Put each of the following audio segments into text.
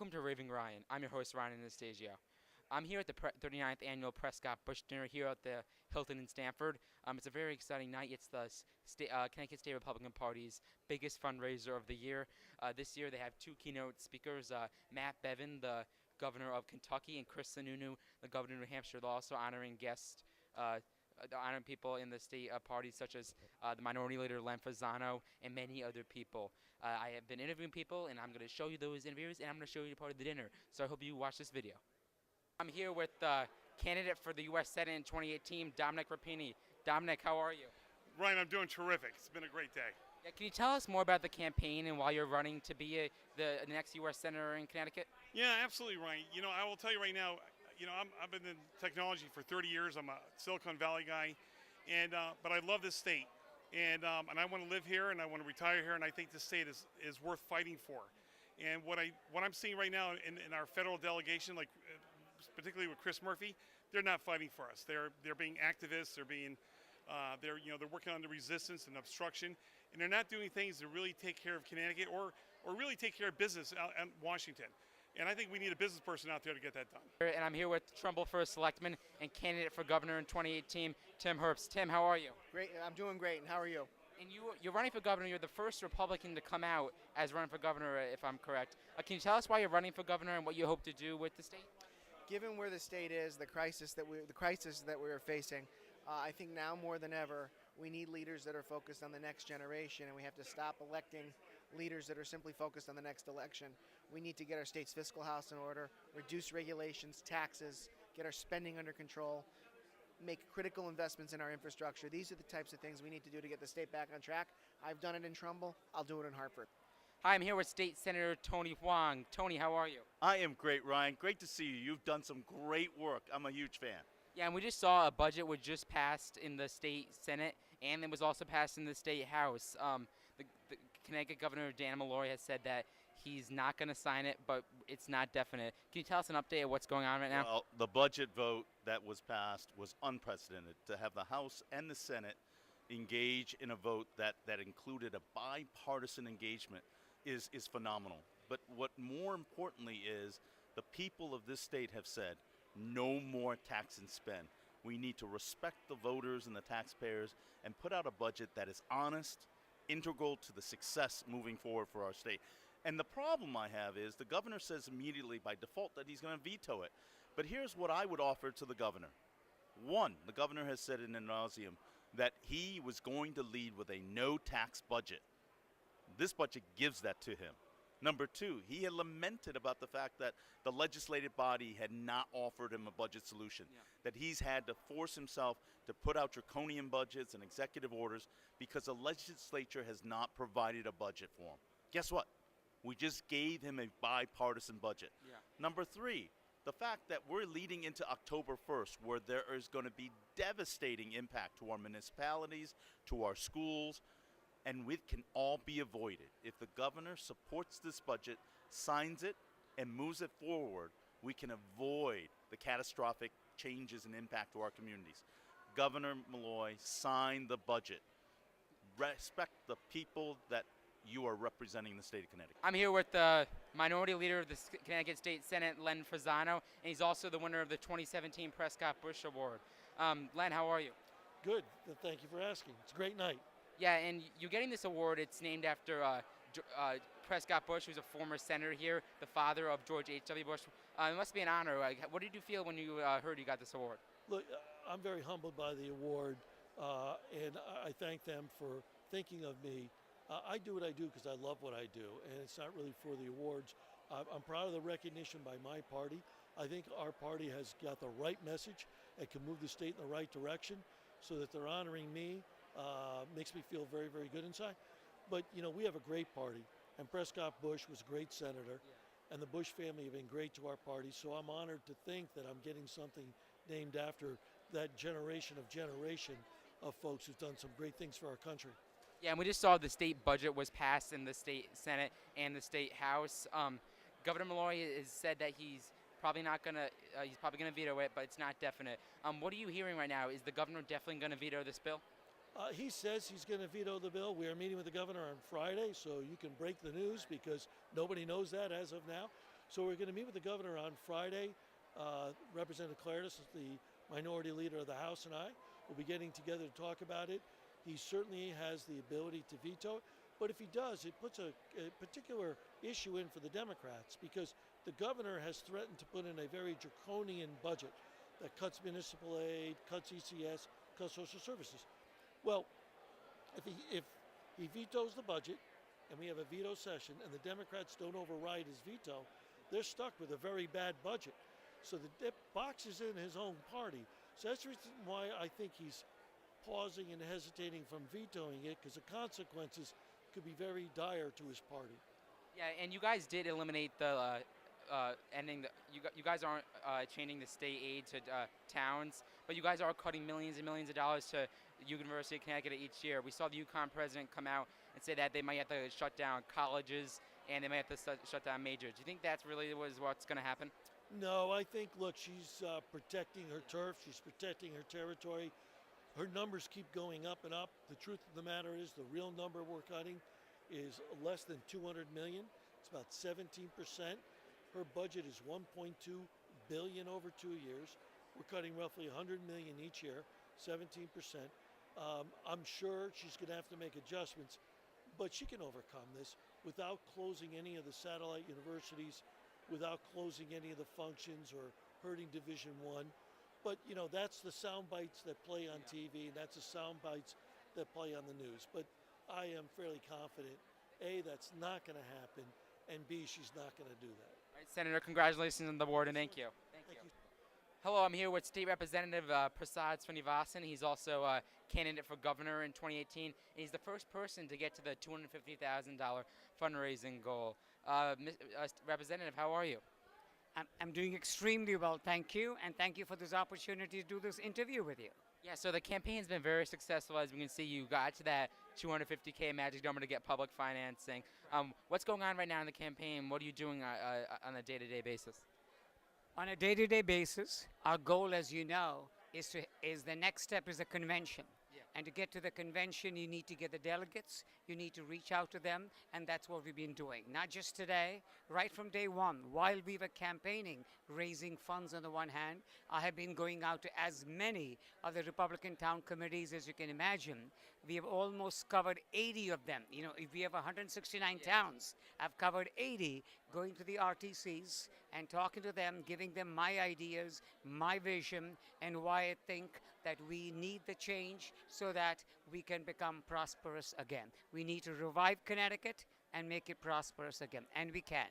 Welcome to Raving Ryan. I'm your host, Ryan Anastasio. I'm here at the 39th annual Prescott Bush Dinner here at the Hilton in Stamford. It's a very exciting night. It's the Connecticut State Republican Party's biggest fundraiser of the year. This year they have two keynote speakers, Matt Bevin, the governor of Kentucky, and Chris Sununu, the governor of New Hampshire. They're also honoring guests, honoring people in the state parties such as the Minority Leader Len Fasano and many other people. I have been interviewing people, and I'm going to show you those interviews, and I'm going to show you part of the dinner. So I hope you watch this video. I'm here with the candidate for the U.S. Senate in 2018, Dominic Rapini. Dominic, how are you? Ryan, I'm doing terrific. It's been a great day. Yeah, can you tell us more about the campaign and why you're running to be the next U.S. Senator in Connecticut? Yeah, absolutely, Ryan. I will tell you right now, I've been in technology for 30 years. I'm a Silicon Valley guy, but I love this state. And I want to live here, and I want to retire here, and I think this state is worth fighting for. And what I'm seeing right now in our federal delegation, like particularly with Chris Murphy, they're not fighting for us. They're being activists. They're working on the resistance and obstruction, and they're not doing things to really take care of Connecticut or really take care of business out in Washington. And I think we need a business person out there to get that done. And I'm here with Trumbull First Selectman and candidate for governor in 2018, Tim Herbst. Tim, how are you? Great, I'm doing great, and how are you? And you're running for governor. You're the first Republican to come out as running for governor, if I'm correct. Can you tell us why you're running for governor and what you hope to do with the state? Given where the state is, the crisis that we are facing, I think now more than ever, we need leaders that are focused on the next generation, and we have to stop electing leaders that are simply focused on the next election. We need to get our state's fiscal house in order, reduce regulations, taxes, get our spending under control, make critical investments in our infrastructure. These are the types of things we need to do to get the state back on track. I've done it in Trumbull. I'll do it in Hartford. Hi, I'm here with State Senator Tony Hwang. Tony, how are you? I am great, Ryan. Great to see you. You've done some great work. I'm a huge fan. Yeah, and we just saw a budget was just passed in the state Senate, and it was also passed in the state House. The Connecticut Governor Dan Malloy has said that he's not going to sign it, but it's not definite. Can you tell us an update of what's going on right now? Well, the budget vote that was passed was unprecedented. To have the House and the Senate engage in a vote that included a bipartisan engagement is phenomenal. But what more importantly is the people of this state have said, no more tax and spend. We need to respect the voters and the taxpayers and put out a budget that is honest, integral to the success moving forward for our state. And the problem I have is the governor says immediately by default that he's going to veto it. But here's what I would offer to the governor. One, the governor has said in ad nauseum that he was going to lead with a no-tax budget. This budget gives that to him. Number two, he had lamented about the fact that the legislative body had not offered him a budget solution, that he's had to force himself to put out draconian budgets and executive orders because the legislature has not provided a budget for him. Guess what? We just gave him a bipartisan budget. Yeah. Number three, the fact that we're leading into October 1st, where there is going to be devastating impact to our municipalities, to our schools, and it can all be avoided. If the governor supports this budget, signs it, and moves it forward, we can avoid the catastrophic changes and impact to our communities. Governor Malloy, sign the budget. Respect the people that you are representing the state of Connecticut. I'm here with the Minority Leader of the Connecticut State Senate, Len Fasano, and he's also the winner of the 2017 Prescott Bush Award. Len, how are you? Good. Thank you for asking. It's a great night. Yeah, and you're getting this award. It's named after Prescott Bush, who's a former senator here, the father of George H.W. Bush. It must be an honor. What did you feel when you heard you got this award? Look, I'm very humbled by the award, and I thank them for thinking of me. I do what I do because I love what I do, and it's not really for the awards. I'm proud of the recognition by my party. I think our party has got the right message and can move the state in the right direction, so that they're honoring me. Makes me feel very, very good inside. But, we have a great party, and Prescott Bush was a great senator, and the Bush family have been great to our party, so I'm honored to think that I'm getting something named after that generation of folks who've done some great things for our country. Yeah, and we just saw the state budget was passed in the state Senate and the state House. Governor Malloy has said that he's probably gonna veto it, but it's not definite. What are you hearing right now? Is the governor definitely going to veto this bill? He says he's going to veto the bill. We are meeting with the governor on Friday, so you can break the news because nobody knows that as of now. So we're going to meet with the governor on Friday. Representative Claridis, the minority leader of the House, and I will be getting together to talk about it. He certainly has the ability to veto it, but if he does, it puts a particular issue in for the Democrats, because the governor has threatened to put in a very draconian budget that cuts municipal aid, cuts ECS, cuts social services. Well, if he vetoes the budget and we have a veto session and the Democrats don't override his veto, they're stuck with a very bad budget. So the box is in his own party. So that's the reason why I think he's pausing and hesitating from vetoing it, because the consequences could be very dire to his party. Yeah, and you guys did eliminate the ending. You guys aren't changing the state aid to towns, but you guys are cutting millions and millions of dollars to University of Connecticut each year. We saw the UConn president come out and say that they might have to shut down colleges and they might have to shut down majors. Do you think that's really what's going to happen? No, I think, look, she's protecting her turf. She's protecting her territory. Her numbers keep going up and up. The truth of the matter is the real number we're cutting is less than 200 million. It's about 17%. Her budget is 1.2 billion over 2 years. We're cutting roughly 100 million each year, 17%. I'm sure she's going to have to make adjustments, but she can overcome this without closing any of the satellite universities, without closing any of the functions or hurting Division I. But, you know, that's the sound bites that play on TV, and that's the sound bites that play on the news. But I am fairly confident, A, that's not going to happen, and B, she's not going to do that. All right, Senator, congratulations on the award, and thank you. Thank you. Hello, I'm here with State Representative Prescott. He's also a candidate for governor in 2018. And he's the first person to get to the $250,000 fundraising goal. Representative, how are you? I'm doing extremely well, thank you, and thank you for this opportunity to do this interview with you. Yeah, so the campaign's been very successful. As we can see, you got to that $250K magic number to get public financing. What's going on right now in the campaign? What are you doing on a day-to-day basis? On a day-to-day basis, our goal, as you know, is the next step is a convention. Yeah. And to get to the convention, you need to get the delegates, you need to reach out to them, and that's what we've been doing. Not just today, right from day one, while we were campaigning, raising funds on the one hand, I have been going out to as many of the Republican town committees as you can imagine. We have almost covered 80 of them. You know, if we have 169 towns, I've covered 80, going to the RTCs and talking to them, giving them my ideas, my vision, and why I think that we need the change so that we can become prosperous again. We need to revive Connecticut and make it prosperous again, and we can.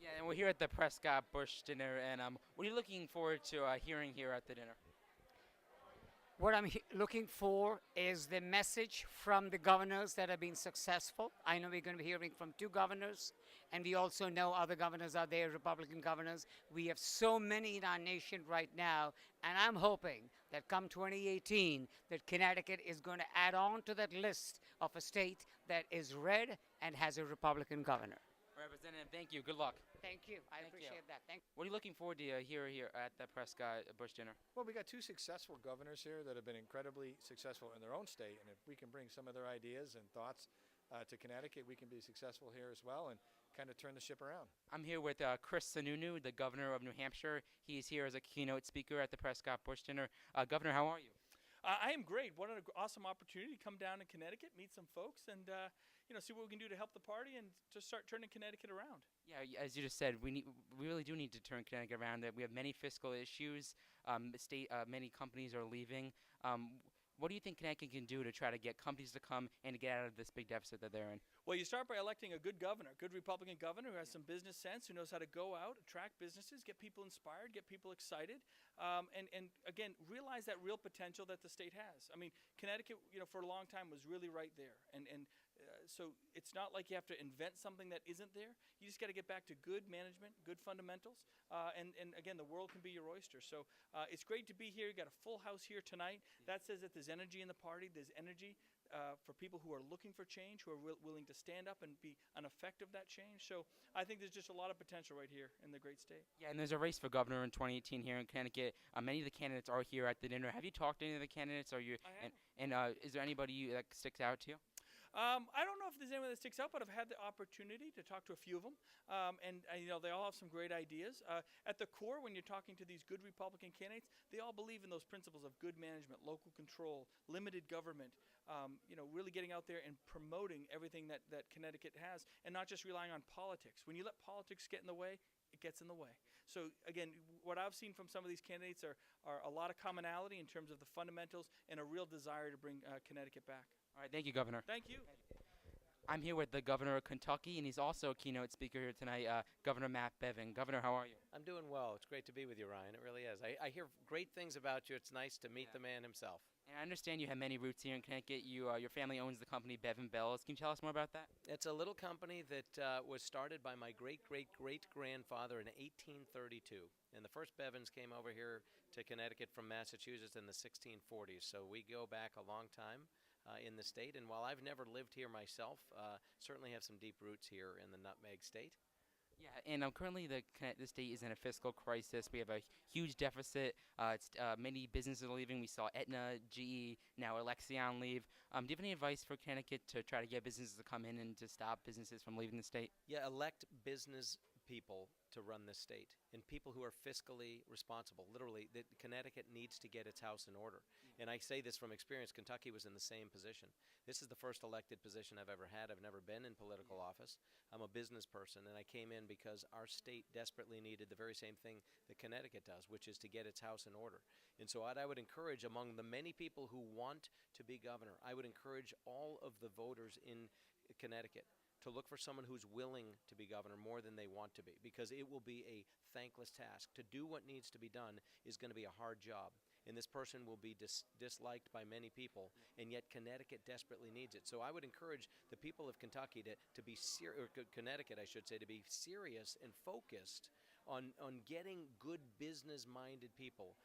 Yeah, and we're here at the Prescott Bush dinner, and what are you looking forward to hearing here at the dinner? What I'm looking for is the message from the governors that have been successful. I know we're going to be hearing from 2 governors, and we also know other governors are there, Republican governors. We have so many in our nation right now, and I'm hoping that come 2018, that Connecticut is going to add on to that list of a state that is red and has a Republican governor. Representative, thank you. Good luck. Thank you. I appreciate that. Thank you. What are you looking forward to here at the Prescott Bush dinner? Well, we got 2 successful governors here that have been incredibly successful in their own state, and if we can bring some of their ideas and thoughts to Connecticut, we can be successful here as well and kind of turn the ship around. I'm here with Chris Sununu, the governor of New Hampshire. He's here as a keynote speaker at the Prescott Bush dinner. Governor, how are you? I am great. What an awesome opportunity to come down to Connecticut, meet some folks, and see what we can do to help the party and to start turning Connecticut around. Yeah, as you just said, we really do need to turn Connecticut around. We have many fiscal issues. Many companies are leaving. What do you think Connecticut can do to try to get companies to come and to get out of this big deficit that they're in? Well, you start by electing a good governor, a good Republican governor who has some business sense, who knows how to go out, attract businesses, get people inspired, get people excited, and again, realize that real potential that the state has. I mean, Connecticut, for a long time was really right there, and so it's not like you have to invent something that isn't there. You just got to get back to good management, good fundamentals, and again, the world can be your oyster. So it's great to be here. You got a full house here tonight. That says that there's energy in the party. There's energy for people who are looking for change, who are willing to stand up and be an effect of that change. So I think there's just a lot of potential right here in the great state. Yeah, and there's a race for governor in 2018 here in Connecticut. Many of the candidates are here at the dinner. Have you talked to any of the candidates? Are you? I have. And is there anybody that sticks out to you? I don't know if there's anyone that sticks out, but I've had the opportunity to talk to a few of them, and they all have some great ideas. At the core, when you're talking to these good Republican candidates, they all believe in those principles of good management, local control, limited government. Really getting out there and promoting everything that Connecticut has, and not just relying on politics. When you let politics get in the way, it gets in the way. So again, what I've seen from some of these candidates are a lot of commonality in terms of the fundamentals and a real desire to bring Connecticut back. All right, thank you, Governor. Thank you. I'm here with the Governor of Kentucky, and he's also a keynote speaker here tonight, Governor Matt Bevin. Governor, how are you? I'm doing well. It's great to be with you, Ryan. It really is. I hear great things about you. It's nice to meet the man himself. And I understand you have many roots here in Connecticut. Your family owns the company Bevin Bells. Can you tell us more about that? It's a little company that was started by my great-great-great-grandfather in 1832. And the first Bevins came over here to Connecticut from Massachusetts in the 1640s. So we go back a long time in the state. And while I've never lived here myself, certainly have some deep roots here in the Nutmeg State. Yeah, and currently the state is in a fiscal crisis. We have a huge deficit. Many businesses are leaving. We saw Aetna, GE, now Alexion leave. Do you have any advice for Connecticut to try to get businesses to come in and to stop businesses from leaving the state? Yeah, elect business people to run this state and people who are fiscally responsible. Literally, Connecticut needs to get its house in order. And I say this from experience. Kentucky was in the same position. This is the first elected position I've ever had. I've never been in political office. I'm a business person, and I came in because our state desperately needed the very same thing that Connecticut does, which is to get its house in order. And so what I would encourage among the many people who want to be governor, I would encourage all of the voters in Connecticut to look for someone who's willing to be governor more than they want to be, because it will be a thankless task. To do what needs to be done is going to be a hard job, and this person will be disliked by many people, and yet Connecticut desperately needs it. So I would encourage the people of Kentucky to be serious, or Connecticut, I should say, to be serious and focused on getting good business-minded people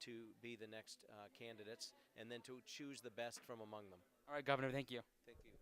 to be the next candidates, and then to choose the best from among them. All right, Governor, thank you. Thank you.